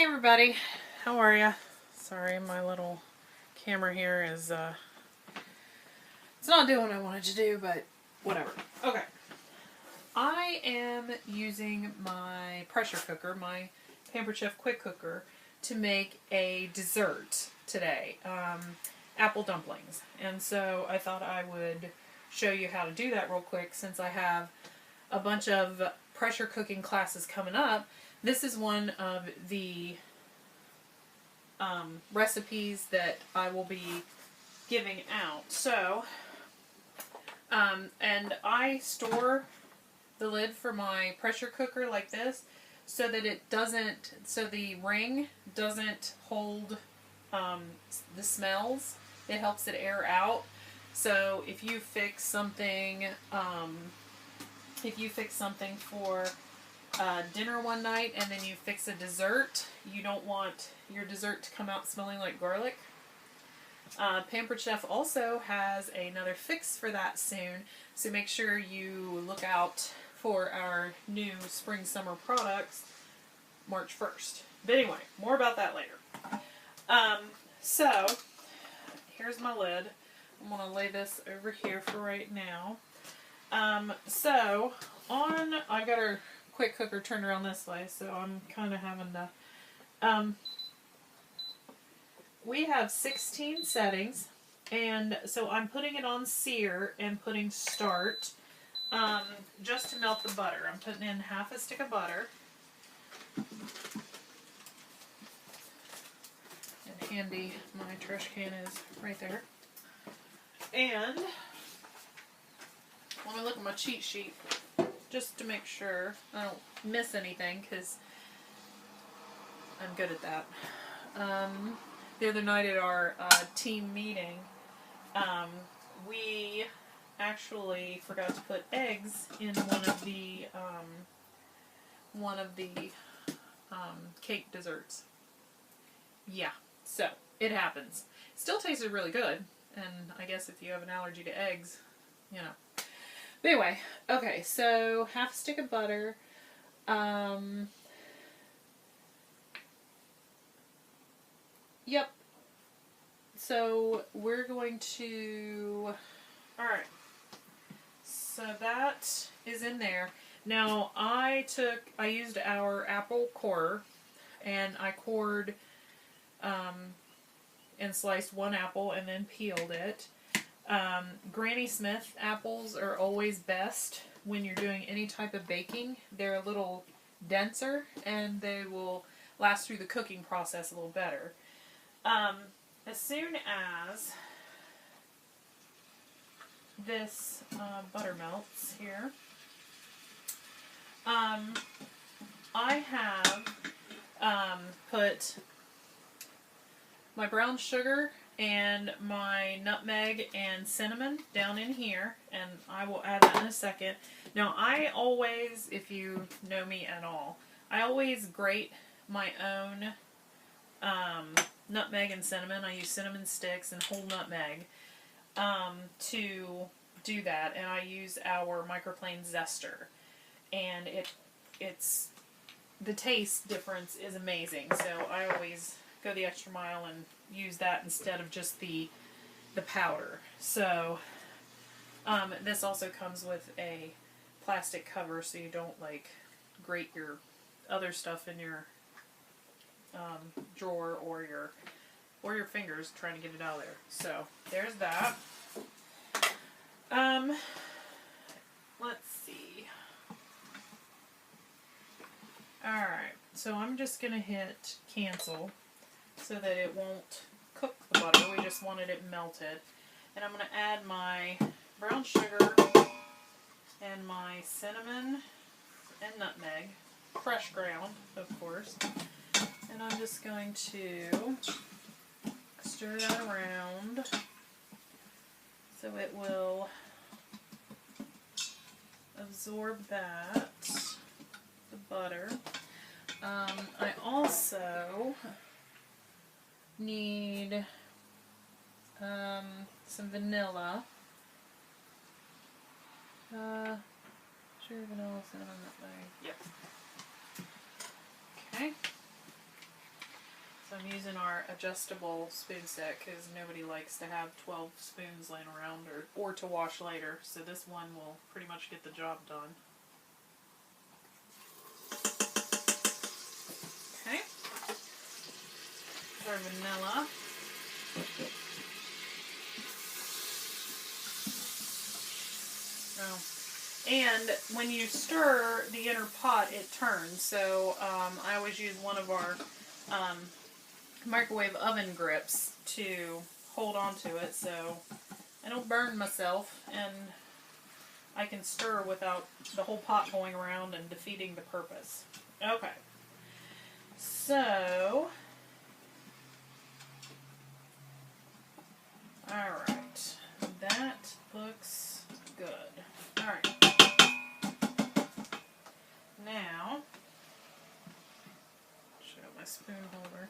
Hey everybody, how are ya? Sorry, my little camera here is, it's not doing what I wanted to do, but whatever. Okay. I am using my pressure cooker, my Pampered Chef Quick Cooker, to make a dessert today. Apple Dumplings. And so I thought I would show you how to do that real quick since I have a bunch of pressure cooking classes coming up. This is one of the recipes that I will be giving out. So, and I store the lid for my pressure cooker like this so that it doesn't, so the ring doesn't hold the smells. It helps it air out. So if you fix something, for dinner one night and then you fix a dessert, you don't want your dessert to come out smelling like garlic. Pampered Chef also has another fix for that soon, so make sure you look out for our new spring-summer products March 1st. But anyway, more about that later. So, here's my lid. I'm going to lay this over here for right now. I've got our quick cooker turned around this way, so I'm kind of having to, we have 16 settings, and so I'm putting it on sear and putting start, just to melt the butter. I'm putting in half a stick of butter. And handy, my trash can is right there. And let me look at my cheat sheet just to make sure I don't miss anything, because I'm good at that. The other night at our team meeting, we actually forgot to put eggs in one of the cake desserts. Yeah, so it happens. Still tasted really good, and I guess if you have an allergy to eggs, you know. But anyway, okay, so half a stick of butter. Yep. So we're going to, alright. So that is in there. Now I used our apple core, and I cored and sliced one apple and then peeled it. Granny Smith apples are always best when you're doing any type of baking. They're a little denser and they will last through the cooking process a little better. As soon as this butter melts here, I have put my brown sugar and my nutmeg and cinnamon down in here, and I will add that in a second. Now I always, if you know me at all, I always grate my own nutmeg and cinnamon. I use cinnamon sticks and whole nutmeg to do that, and I use our microplane zester, and it's the taste difference is amazing. So I always go the extra mile and use that instead of just the powder. So this also comes with a plastic cover so you don't like grate your other stuff in your drawer or your fingers trying to get it out of there. So there's that. Let's see. Alright, so I'm just going to hit cancel so that it won't cook the butter. We just wanted it melted. And I'm going to add my brown sugar and my cinnamon and nutmeg, fresh ground, of course. And I'm just going to stir that around so it will absorb that, the butter. I also need some vanilla. Sugar, vanilla, cinnamon, nutmeg. Yep. Okay. So I'm using our adjustable spoon set because nobody likes to have 12 spoons laying around or to wash later. So this one will pretty much get the job done. Okay. Our vanilla. Oh. And when you stir the inner pot, it turns. So I always use one of our microwave oven grips to hold on to it so I don't burn myself and I can stir without the whole pot going around and defeating the purpose. Okay. So, alright. That looks good. Alright. Now, show my spoon holder.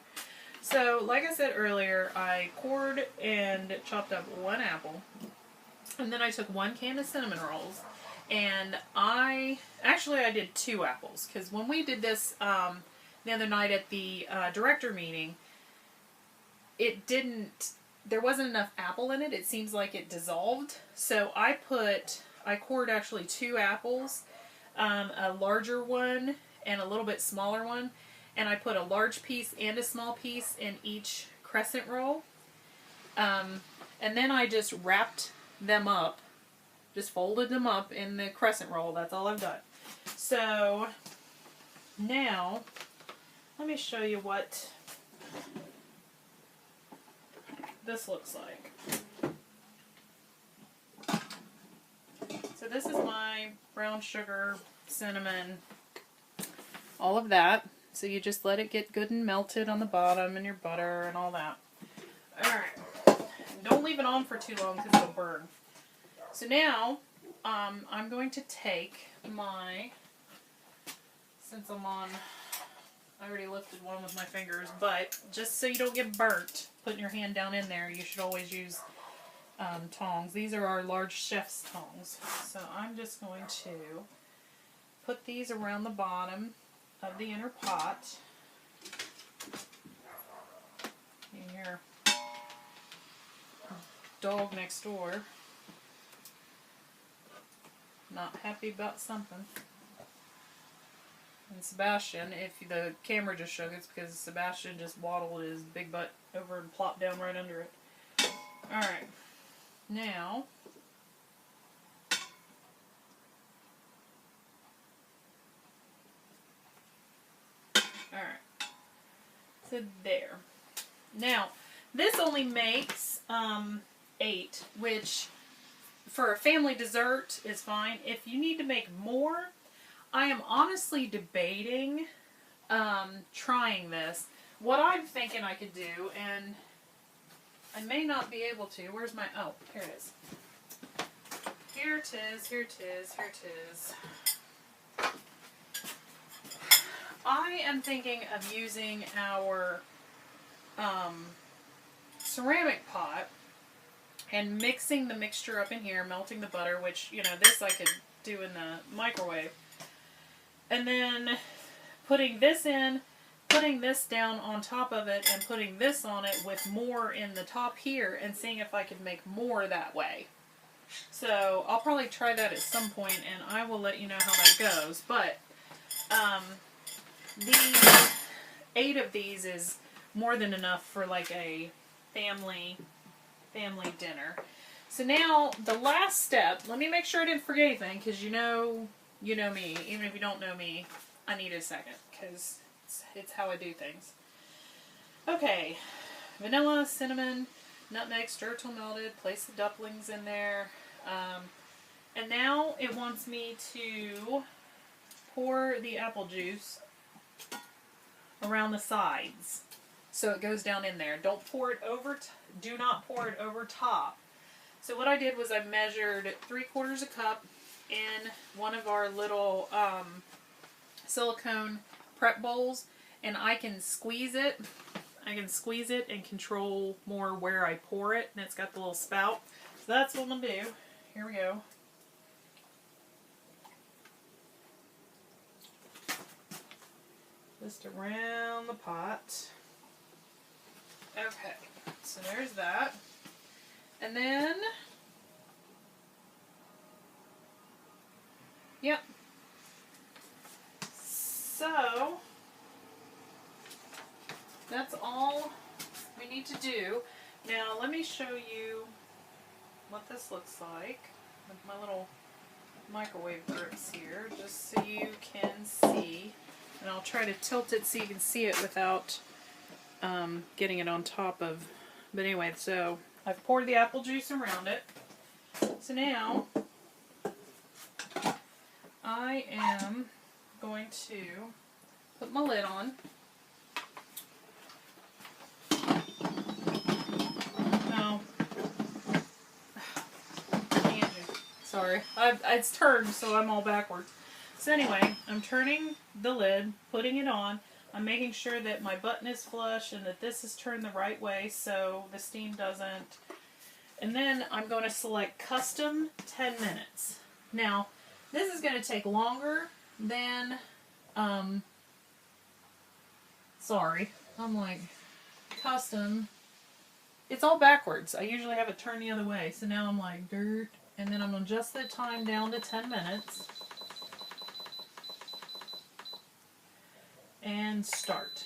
So, like I said earlier, I cored and chopped up one apple, and then I took 1 can of cinnamon rolls, and I did 2 apples, because when we did this the other night at the director meeting, there wasn't enough apple in it. It seems like it dissolved, so I cored actually 2 apples, a larger one and a little bit smaller one, and I put a large piece and a small piece in each crescent roll. And then I just wrapped them up, just folded them up in the crescent roll. That's all I've done. So now, let me show you what this looks like. So this is my brown sugar, cinnamon, all of that. So you just let it get good and melted on the bottom and your butter and all that. Alright. Don't leave it on for too long because it'll burn. So now, I'm going to take since I already lifted one with my fingers, but just so you don't get burnt, putting your hand down in there, you should always use tongs. These are our large chef's tongs. So I'm just going to put these around the bottom of the inner pot. You can hear dog next door not happy about something. And Sebastian, if the camera just shook, it's because Sebastian just waddled his big butt over and plopped down right under it. Alright, now alright, so there. Now, this only makes 8, which for a family dessert is fine. If you need to make more, I am honestly debating trying this. What I'm thinking I could do, and I may not be able to. Where's my, oh, here it is. Here it is, here it is, here it is. I am thinking of using our ceramic pot and mixing the mixture up in here, melting the butter, which, you know, this I could do in the microwave. And then putting this in, putting this down on top of it, and putting this on it with more in the top here, and seeing if I could make more that way. So I'll probably try that at some point, and I will let you know how that goes. But the 8 of these is more than enough for like a family dinner. So now the last step, let me make sure I didn't forget anything, because you know me. Even if you don't know me, I need a second, because it's how I do things. Okay, vanilla, cinnamon, nutmeg, stir till melted, place the dumplings in there. And now it wants me to pour the apple juice around the sides so it goes down in there. Don't pour it over, do not pour it over top. So what I did was I measured 3/4 cup in one of our little silicone prep bowls, and I can squeeze it. I can squeeze it and control more where I pour it, and it's got the little spout. So that's what I'm going to do. Here we go. Just around the pot. Okay, so there's that. And then, yep. So, that's all we need to do. Now, let me show you what this looks like with my little microwave grips here, just so you can see. And I'll try to tilt it so you can see it without getting it on top of. But anyway, so I've poured the apple juice around it. So now I am going to put my lid on. No. Sorry. It's turned, so I'm all backwards. So anyway, I'm turning the lid, putting it on. I'm making sure that my button is flush and that this is turned the right way so the steam doesn't. And then I'm going to select custom 10 minutes. Now, this is going to take longer than, sorry, I'm like, custom. It's all backwards. I usually have it turned the other way. So now I'm like, dirt. And then I'm going to adjust the time down to 10 minutes. And start.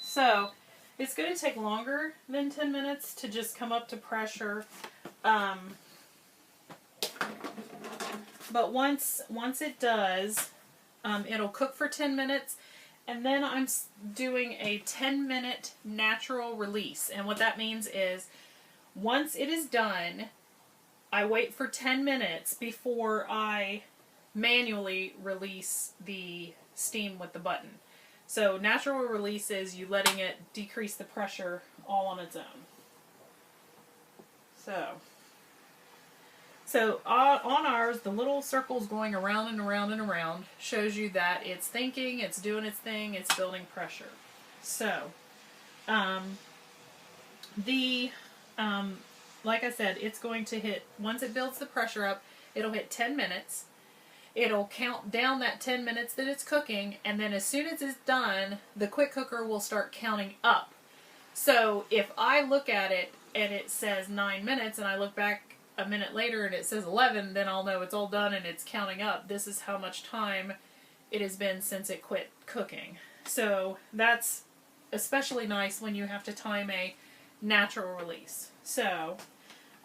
So, it's going to take longer than 10 minutes to just come up to pressure. But once it does, it'll cook for 10 minutes. And then I'm doing a 10-minute natural release. And what that means is, once it is done, I wait for 10 minutes before I manually release the steam with the button. So natural release is you letting it decrease the pressure all on its own. So on ours, the little circles going around and around and around shows you that it's thinking, it's doing its thing, it's building pressure. So, like I said, it's going to hit, once it builds the pressure up, it'll hit 10 minutes. It'll count down that 10 minutes that it's cooking, and then as soon as it's done, the quick cooker will start counting up. So if I look at it and it says 9 minutes, and I look back a minute later and it says 11, then I'll know it's all done and it's counting up. This is how much time it has been since it quit cooking. So that's especially nice when you have to time a natural release. So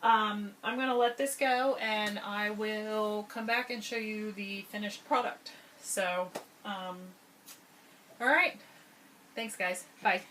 I'm going to let this go, and I will come back and show you the finished product. So, alright. Thanks, guys. Bye.